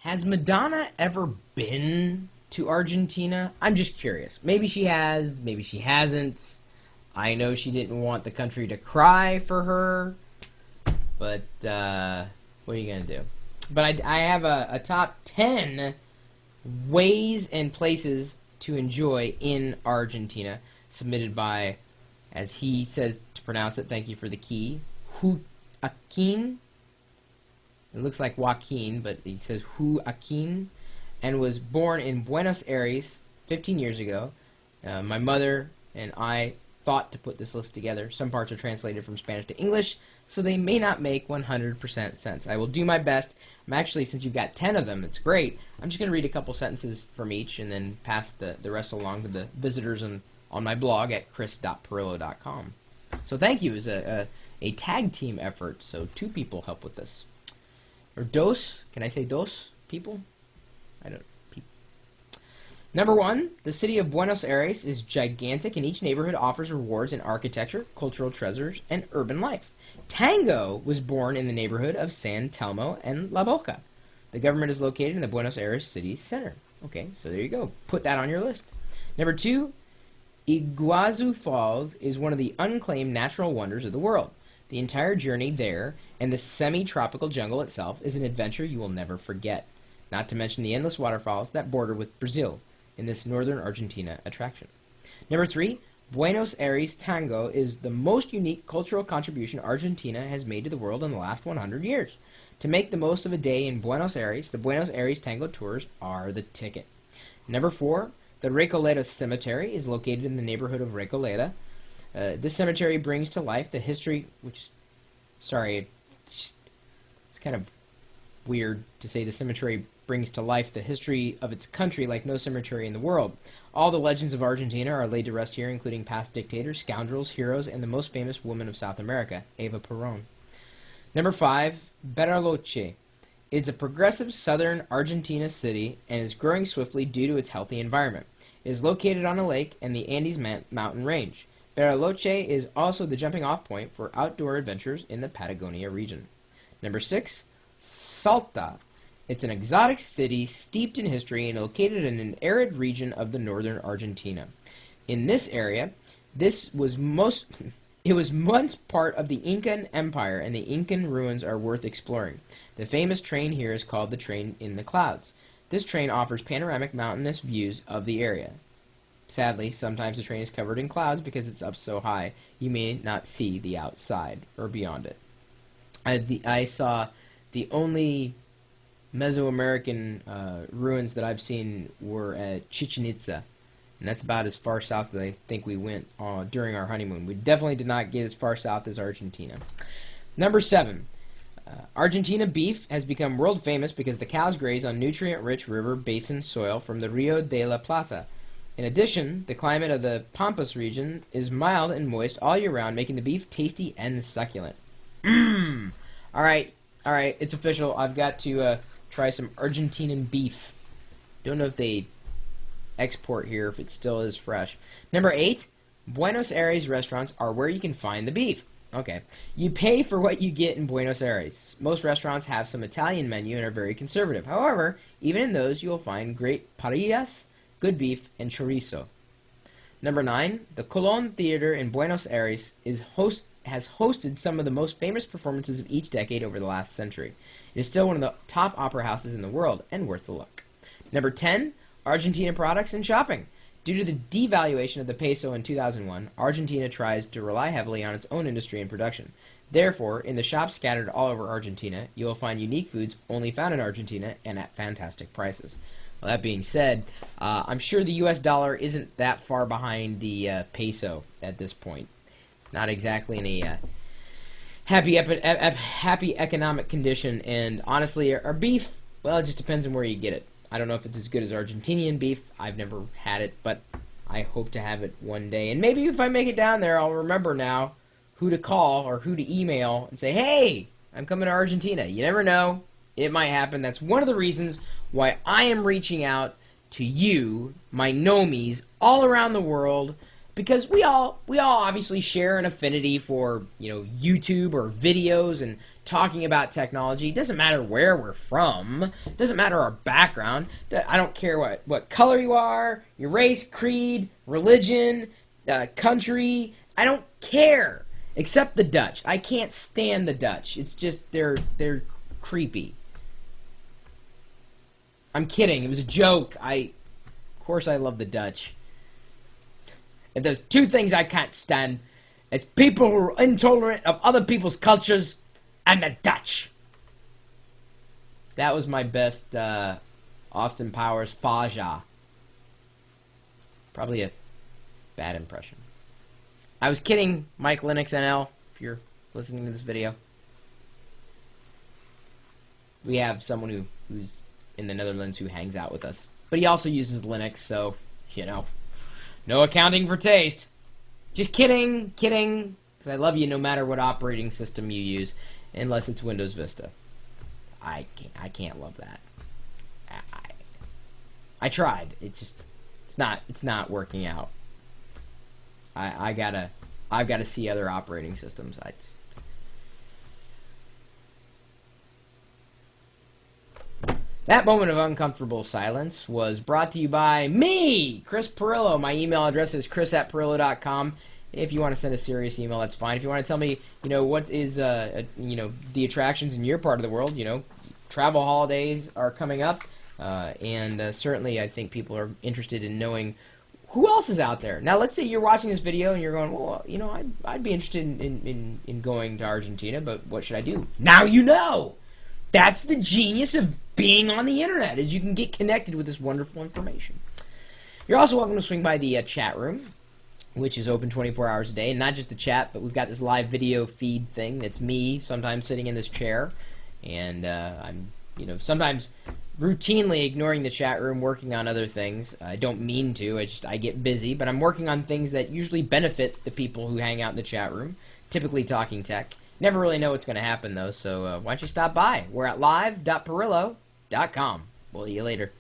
Has Madonna ever been to Argentina? I'm just curious. Maybe she has, maybe she hasn't. I know she didn't want the country to cry for her, but what are you going to do? But I have a top 10 ways and places to enjoy in Argentina, submitted by, as he says to pronounce it, thank you for the key, Joaquin. It looks like Joaquin, but he says Joaquin, and was born in Buenos Aires 15 years ago. My mother and I thought to put this list together. Some parts are translated from Spanish to English, so they may not make 100% sense. I will do my best. I'm actually, since you've got 10 of them, it's great. I'm just going to read a couple sentences from each and then pass the rest along to the visitors on my blog at chris.perillo.com. So thank you. It was a tag team effort, so 2 people help with this. Or dos. Can I say dos people? I don't. Number 1, the city of Buenos Aires is gigantic, and each neighborhood offers rewards in architecture, cultural treasures, and urban life. Tango was born in the neighborhood of San Telmo and La Boca. The government is located in the Buenos Aires city center. Okay, so there you go. Put that on your list. Number 2, Iguazu Falls is one of the unclaimed natural wonders of the world. The entire journey there and the semi-tropical jungle itself is an adventure you will never forget, not to mention the endless waterfalls that border with Brazil in this northern Argentina attraction. Number 3, Buenos Aires Tango is the most unique cultural contribution Argentina has made to the world in the last 100 years. To make the most of a day in Buenos Aires, the Buenos Aires Tango tours are the ticket. Number 4, the Recoleta Cemetery is located in the neighborhood of Recoleta. This cemetery brings to life the history, it's kind of weird to say the cemetery brings to life the history of its country like no cemetery in the world. All the legends of Argentina are laid to rest here, including past dictators, scoundrels, heroes, and the most famous woman of South America, Eva Perón. Number 5, Bariloche. It's a progressive southern Argentina city and is growing swiftly due to its healthy environment. It is located on a lake and the Andes mountain range. Bariloche is also the jumping-off point for outdoor adventures in the Patagonia region. Number 6, Salta. It's an exotic city steeped in history and located in an arid region of the northern Argentina. In this area, it was once part of the Incan Empire, and the Incan ruins are worth exploring. The famous train here is called the Train in the Clouds. This train offers panoramic mountainous views of the area. Sadly, sometimes the train is covered in clouds because it's up so high you may not see the outside or beyond it. I saw the only Mesoamerican ruins that I've seen were at Chichen Itza, and that's about as far south as I think we went during our honeymoon. We definitely did not get as far south as Argentina. Number 7, Argentina beef has become world famous because the cows graze on nutrient-rich river basin soil from the Rio de la Plata. In addition, the climate of the Pampas region is mild and moist all year round, making the beef tasty and succulent. Mmm. All right, it's official. I've got to try some Argentinian beef. Don't know if they export here, if it still is fresh. Number 8, Buenos Aires restaurants are where you can find the beef. Okay. You pay for what you get in Buenos Aires. Most restaurants have some Italian menu and are very conservative. However, even in those, you will find great parrillas, good beef, and chorizo. Number 9, the Colón Theater in Buenos Aires has hosted some of the most famous performances of each decade over the last century. It is still one of the top opera houses in the world and worth the look. Number 10, Argentina products and shopping. Due to the devaluation of the peso in 2001, Argentina tries to rely heavily on its own industry and production. Therefore, in the shops scattered all over Argentina, you will find unique foods only found in Argentina and at fantastic prices. Well, that being said, I'm sure the U.S. dollar isn't that far behind the peso at this point. Not exactly in a happy economic condition, and honestly, our beef, well, it just depends on where you get it. I don't know if it's as good as Argentinian beef. I've never had it, but I hope to have it one day. And maybe if I make it down there, I'll remember now who to call or who to email and say, hey, I'm coming to Argentina. You never know. It might happen. That's one of the reasons why I am reaching out to you, my nomies, all around the world, because we all obviously share an affinity for, YouTube or videos and talking about technology. It doesn't matter where we're from. It doesn't matter our background. I don't care what color you are, your race, creed, religion, country. I don't care. Except the Dutch. I can't stand the Dutch. It's just they're creepy. I'm kidding. It was a joke. Of course I love the Dutch. If there's two things I can't stand, it's people who are intolerant of other people's cultures and the Dutch. That was my best Austin Powers Faja. Probably a bad impression. I was kidding, Mike Linux NL, if you're listening to this video. We have someone who's in the Netherlands who hangs out with us. But he also uses Linux, so, no accounting for taste. Just kidding, because I love you no matter what operating system you use, unless it's Windows Vista. I can't love that. I tried. It's not working out. I've gotta see other operating systems. That moment of uncomfortable silence was brought to you by me, Chris Pirillo. My email address is chris@pirillo.com. If you want to send a serious email, that's fine. If you want to tell me, what is, the attractions in your part of the world, travel holidays are coming up, and certainly I think people are interested in knowing who else is out there. Now, let's say you're watching this video and you're going, well, I'd be interested in going to Argentina, but what should I do? Now you know! That's the genius of being on the internet, is you can get connected with this wonderful information. You're also welcome to swing by the chat room, which is open 24 hours a day, and not just the chat, but we've got this live video feed thing that's me sometimes sitting in this chair, and I'm sometimes routinely ignoring the chat room, working on other things. I don't mean to, I get busy, but I'm working on things that usually benefit the people who hang out in the chat room, typically talking tech. Never really know what's going to happen, though, so why don't you stop by? We're at live.pirillo.com. We'll see you later.